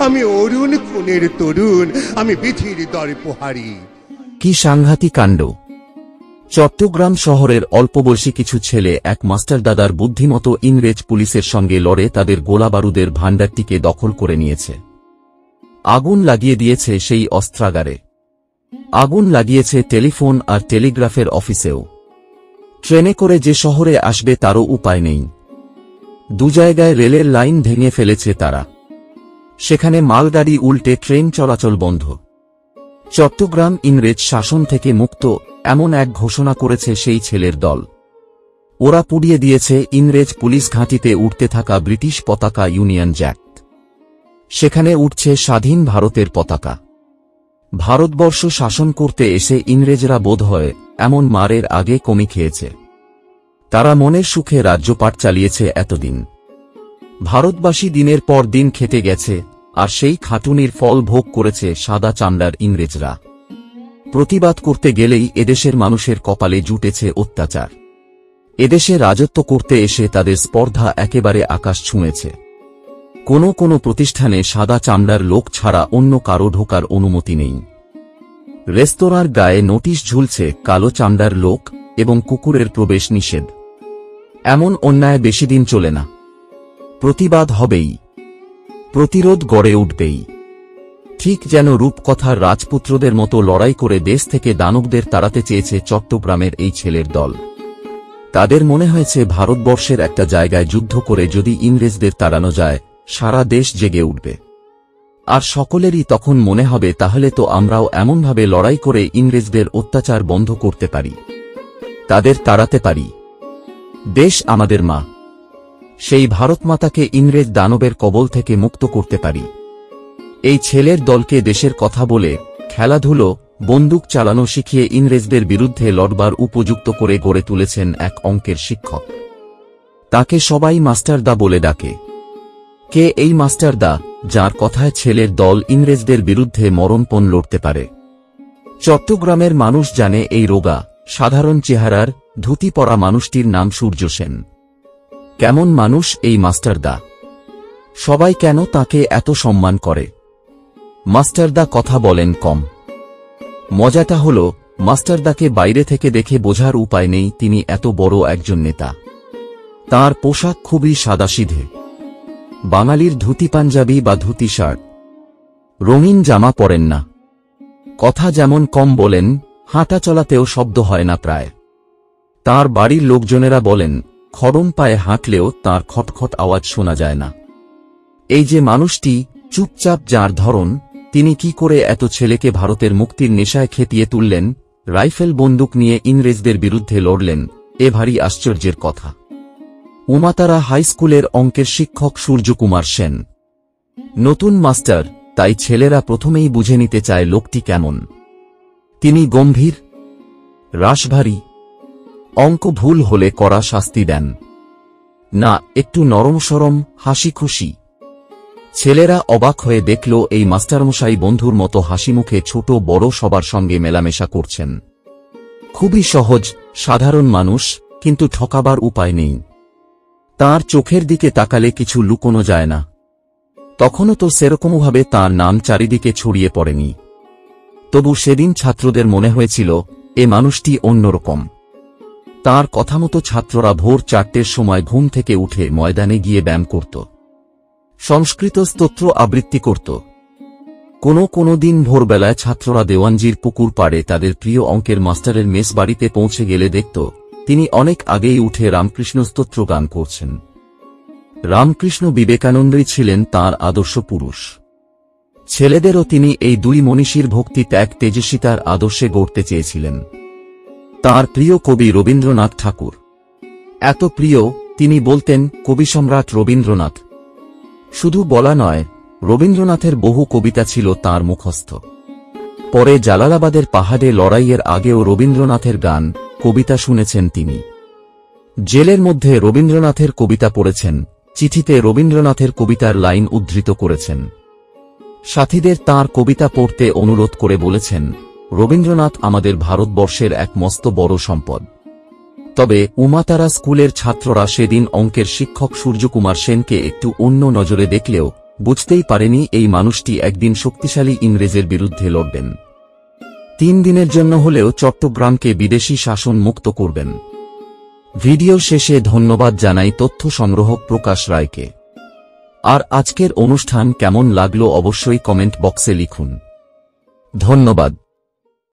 আমি অরুণ খুনের তরুণ, আমি বিধির দরে প্রহারী। কি সাংঘাতিক কাণ্ড! চট্টগ্রাম শহরের অল্পবয়সী কিছু ছেলে এক মাস্টারদাদার বুদ্ধিমতো ইংরেজ পুলিশের সঙ্গে লড়ে তাদের গোলাবারুদের ভাণ্ডারটিকে দখল করে নিয়েছে। আগুন লাগিয়ে দিয়েছে সেই অস্ত্রাগারে। আগুন লাগিয়েছে টেলিফোন আর টেলিগ্রাফের অফিসেও। ট্রেনে করে যে শহরে আসবে তারও উপায় নেই। দু জায়গায় রেলের লাইন ভেঙে ফেলেছে তারা। সেখানে মালগাড়ি উল্টে ট্রেন চলাচল বন্ধ। চট্টগ্রাম ইংরেজ শাসন থেকে মুক্ত, এমন এক ঘোষণা করেছে সেই ছেলের দল। ওরা পুড়িয়ে দিয়েছে ইংরেজ পুলিশ ঘাঁটিতে উঠতে থাকা ব্রিটিশ পতাকা ইউনিয়ন জ্যাক। সেখানে উঠছে স্বাধীন ভারতের পতাকা। ভারতবর্ষ শাসন করতে এসে ইংরেজরা বোধহয় এমন মারের আগে কমি খেয়েছে। তারা মনের সুখে রাজ্যপাট চালিয়েছে এতদিন। ভারতবাসী দিনের পর দিন খেটে গেছে, আর সেই খাটুনির ফল ভোগ করেছে সাদা চামড়ার ইংরেজরা। প্রতিবাদ করতে গেলেই এদেশের মানুষের কপালে জুটেছে অত্যাচার। এদেশে রাজত্ব করতে এসে তাদের স্পর্ধা একেবারে আকাশ ছুঁয়েছে। কোনো কোনো প্রতিষ্ঠানে সাদা চামড়ার লোক ছাড়া অন্য কারো ঢোকার অনুমতি নেই। রেস্তোরাঁর গায়ে নোটিশ ঝুলছে কালো চামড়ার লোক এবং কুকুরের প্রবেশ নিষেধ। এমন অন্যায় বেশিদিন চলে না। প্রতিবাদ হবেই, প্রতিরোধ গড়ে উঠবেই। ঠিক যেন রূপকথার রাজপুত্রদের মতো লড়াই করে দেশ থেকে দানবদের তাড়াতে চেয়েছে চট্টগ্রামের এই ছেলের দল। তাদের মনে হয়েছে ভারতবর্ষের একটা জায়গায় যুদ্ধ করে যদি ইংরেজদের তাড়ানো যায়, সারা দেশ জেগে উঠবে। আর সকলেরই তখন মনে হবে তাহলে তো আমরাও এমনভাবে লড়াই করে ইংরেজদের অত্যাচার বন্ধ করতে পারি, তাদের তাড়াতে পারি। দেশ আমাদের মা, সেই ভারতমাতাকে ইংরেজ দানবের কবল থেকে মুক্ত করতে পারি। এই ছেলের দলকে দেশের কথা বলে, খেলাধুলো, বন্দুক চালানো শিখিয়ে ইংরেজদের বিরুদ্ধে লড়বার উপযুক্ত করে গড়ে তুলেছেন এক অঙ্কের শিক্ষক। তাকে সবাই মাস্টারদা বলে ডাকে। কে এই মাস্টারদা, যার কথায় ছেলের দল ইংরেজদের বিরুদ্ধে মরণপণ লড়তে পারে? চট্টগ্রামের মানুষ জানে এই রোগা, সাধারণ চেহারার, ধুতি পরা মানুষটির নাম সূর্য সেন। কেমন মানুষ এই মাস্টারদা? সবাই কেন তাকে এত সম্মান করে? মাস্টারদা কথা বলেন কম। মজাটা হল, মাস্টারদাকে বাইরে থেকে দেখে বোঝার উপায় নেই তিনি এত বড় একজন নেতা। তার পোশাক খুবই সাদাসিধে। বাঙালির ধুতি পাঞ্জাবি বা ধুতি শার্ট, রঙিন জামা পরেন না। কথা যেমন কম বলেন, হাঁটা চলাতেও শব্দ হয় না প্রায়। তার বাড়ির লোকজনেরা বলেন, খড়ম পায়ে হাঁটলেও তার খটখট আওয়াজ শোনা যায় না। এই যে মানুষটি, চুপচাপ যার ধরন, তিনি কি করে এত ছেলেকে ভারতের মুক্তির নেশায় খেপিয়ে তুললেন, রাইফেল বন্দুক নিয়ে ইংরেজদের বিরুদ্ধে লড়লেন, এ ভারী আশ্চর্যের কথা। উমাতারা হাই স্কুলের অঙ্কের শিক্ষক সূর্যকুমার সেন নতুন মাস্টার, তাই ছেলেরা প্রথমেই বুঝে নিতে চায় লোকটি কেমন। তিনি গম্ভীর, রাশভারী, অঙ্ক ভুল হলে কড়া শাস্তি দেন না, একটু নরম সরম, হাসি খুশি। ছেলেরা অবাক হয়ে দেখল এই মাস্টারমশাই বন্ধুর মতো হাসিমুখে ছোট বড় সবার সঙ্গে মেলামেশা করছেন। খুবই সহজ, সাধারণ মানুষ, কিন্তু ঠকাবার উপায় নেই। তাঁর চোখের দিকে তাকালে কিছু লুকোনো যায় না। তখনও তো সেরকমভাবে তাঁর নাম চারিদিকে ছড়িয়ে পড়েনি। তবু সেদিন ছাত্রদের মনে হয়েছিল এ মানুষটি অন্যরকম। তাঁর কথামতো ছাত্ররা ভোর 4টের সময় ঘুম থেকে উঠে ময়দানে গিয়ে ব্যায়াম করত, সংস্কৃত স্তোত্র আবৃত্তি করত। কোনো দিন ভোরবেলায় ছাত্ররা দেওয়ানজির পুকুর পাড়ে তাদের প্রিয় অঙ্কের মাস্টারের মেস বাড়িতে পৌঁছে গেলে দেখত তিনি অনেক আগেই উঠে রামকৃষ্ণ স্তোত্র গান করছেন। রামকৃষ্ণ বিবেকানন্দই ছিলেন তাঁর আদর্শ পুরুষ। ছেলেদেরও তিনি এই দুই মনীষীর ভক্তি ত্যাগ তেজস্বিতার আদর্শে গড়তে চেয়েছিলেন। তাঁর প্রিয় কবি রবীন্দ্রনাথ ঠাকুর, এত প্রিয় তিনি বলতেন কবিসম্রাট রবীন্দ্রনাথ। শুধু বলা নয়, রবীন্দ্রনাথের বহু কবিতা ছিল তাঁর মুখস্থ। পরে জালালাবাদের পাহাড়ে লড়াইয়ের আগেও রবীন্দ্রনাথের গান, কবিতা শুনেছেন তিনি। জেলের মধ্যে রবীন্দ্রনাথের কবিতা পড়েছেন, চিঠিতে রবীন্দ্রনাথের কবিতার লাইন উদ্ধৃত করেছেন। সাথীদের তাঁর কবিতা পড়তে অনুরোধ করে বলেছেন, রবীন্দ্রনাথ আমাদের ভারতবর্ষের এক মস্ত বড় সম্পদ। তবে উমাতারা স্কুলের ছাত্ররা সেদিন অঙ্কের শিক্ষক সূর্যকুমার সেনকে একটু অন্য নজরে দেখলেও বুঝতেই পারেনি এই মানুষটি একদিন শক্তিশালী ইংরেজের বিরুদ্ধে লড়বেন। 3 দিনের জন্য হলেও চট্টগ্রামকে বিদেশি শাসন মুক্ত করবেন। ভিডিও শেষে ধন্যবাদ জানাই তথ্য সংগ্রাহক প্রকাশ রায়কে। আর আজকের অনুষ্ঠান কেমন লাগলো অবশ্যই কমেন্ট বক্সে লিখুন। ধন্যবাদ।